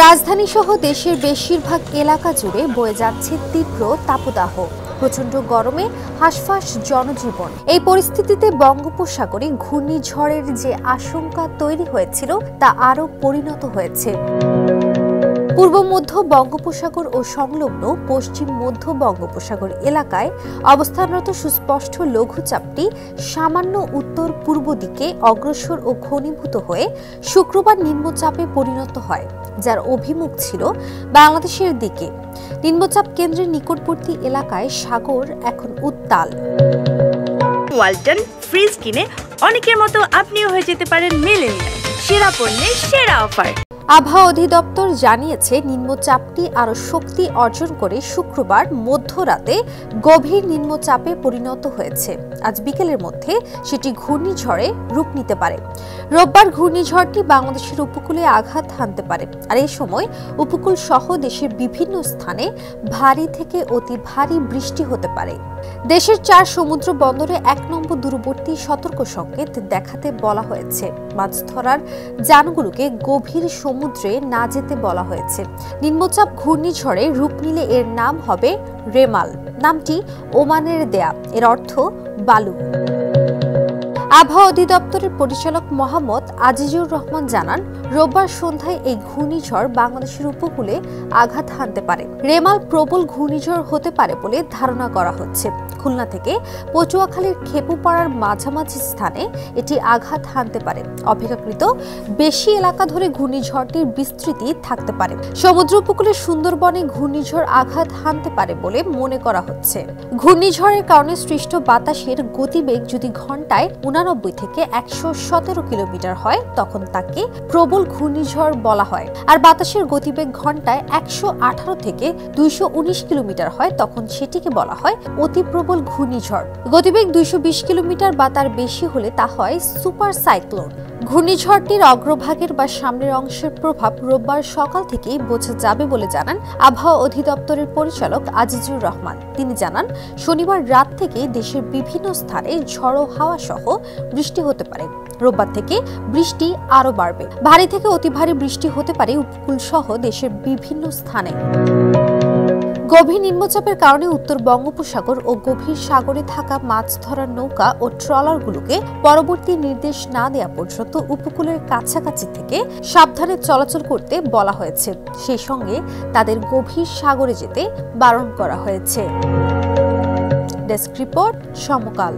রাজধানী সহ দেশের বেশিরভাগ এলাকা জুড়ে বয়ে যাচ্ছে তীব্র তাপদাহ। প্রচণ্ড গরমে হাঁসফাঁস জনজীবন। এই পরিস্থিতিতে বঙ্গোপসাগরে ঘূর্ণিঝড়ের যে আশঙ্কা তৈরি হয়েছিল তা আরও পরিণত হয়েছে। পূর্ব মধ্য বঙ্গোপসাগর ও সংলগ্ন পশ্চিম মধ্য বঙ্গোপসাগর এলাকায় অবস্থানরত সুস্পষ্ট লঘুচাপটি সামান্য উত্তর পূর্ব দিকে অগ্রসর ও ঘনীভূত হয়ে শুক্রবার নিম্নচাপে পরিণত হয়, যার অভিমুখ ছিল বাংলাদেশের দিকে। নিম্নচাপ কেন্দ্রের নিকটবর্তী এলাকায় সাগর এখন উত্তাল। ওয়ালটন ফ্রিজ কিনে অনেকের মতো আপনিও হয়ে যেতে পারেন মিলেনিয়াল। সেরা পণ্যের সেরা অফার। আবহাওয়া অধিদপ্তর জানিয়েছে, নিম্নচাপটি আরও শক্তি অর্জন করে শুক্রবার মধ্যরাতে গভীর নিম্নচাপে পরিণত হয়েছে। আজ বিকেলের মধ্যে সেটি ঘূর্ণিঝড়ে রূপ নিতে পারে। রোববার ঘূর্ণিঝড়টি বাংলাদেশের উপকূলে আঘাত হানতে পারে, আর এই সময় উপকূল সহ দেশের বিভিন্ন স্থানে ভারী থেকে অতি ভারী বৃষ্টি হতে পারে। দেশের 4 সমুদ্র বন্দরে 1 নম্বর দূরবর্তী সতর্ক সংকেত দেখাতে বলা হয়েছে। মাছ ধরার যানগুলোকে গভীর সমুদ্রে না যেতে বলা হয়েছে। নিম্নচাপ ঘূর্ণিঝড়ে রূপ নিলে এর নাম হবে রেমাল। নামটি ওমানের দেয়া, এর অর্থ বালু। আবহাওয়া অধিদপ্তরের পরিচালক মোহাম্মদ আজিজুর রহমান জানান, রোববার সন্ধ্যায় এই ঘূর্ণিঝড় বাংলাদেশের উপকূলে আঘাত হানতে পারে। রেমাল প্রবল ঘূর্ণিঝড় হতে পারে বলে ধারণা করা হচ্ছে। খুলনা থেকে পটুয়াখালীর খেপুপাড়ার মাঝামাঝি স্থানে এটি আঘাত হানতে পারে। অপেক্ষাকৃত বেশি এলাকা ধরে ঘূর্ণিঝড়টির বিস্তৃতি থাকতে পারে। সমুদ্র উপকূলের সুন্দরবনে ঘূর্ণিঝড় আঘাত হানতে পারে বলে মনে করা হচ্ছে। ঘূর্ণিঝড়ের কারণে সৃষ্ট বাতাসের গতিবেগ যদি ঘন্টায় 89 থেকে 117 কিলোমিটার হয়, তখন তাকে প্রবল ঘূর্ণিঝড় বলা হয়। আর বাতাসের গতিবেগ ঘন্টায় 118 থেকে 219 কিলোমিটার হয়, তখন সেটিকে বলা হয় অতি প্রবল ঘূর্ণিঝড়। গতিবেগ 220 কিলোমিটার বা তার বেশি হলে তা হয় সুপার সাইক্লোন। ঘূর্ণিঝড়টির অগ্রভাগের বা সামনের অংশের প্রভাব রোববার সকাল থেকেই বোঝা যাবে বলে জানান আবহাওয়া অধিদপ্তরের পরিচালক আজিজুর রহমান। তিনি জানান, শনিবার রাত থেকে দেশের বিভিন্ন স্থানে ঝড়ো হাওয়া সহ বৃষ্টি হতে পারে। রোববার থেকে বৃষ্টি আরও বাড়বে। ভারী থেকে অতি ভারী বৃষ্টি হতে পারে উপকূল সহ দেশের বিভিন্ন স্থানে। গভীর নিম্নচাপের কারণে উত্তর বঙ্গোপসাগর ও গভীর সাগরে থাকা মাছ ধরার নৌকা ও ট্রলারগুলোকে পরবর্তী নির্দেশ না দেওয়া পর্যন্ত উপকূলের কাছাকাছি থেকে সাবধানে চলাচল করতে বলা হয়েছে। সেই সঙ্গে তাদের গভীর সাগরে যেতে বারণ করা হয়েছে। ডেস্ক রিপোর্ট, সমকাল।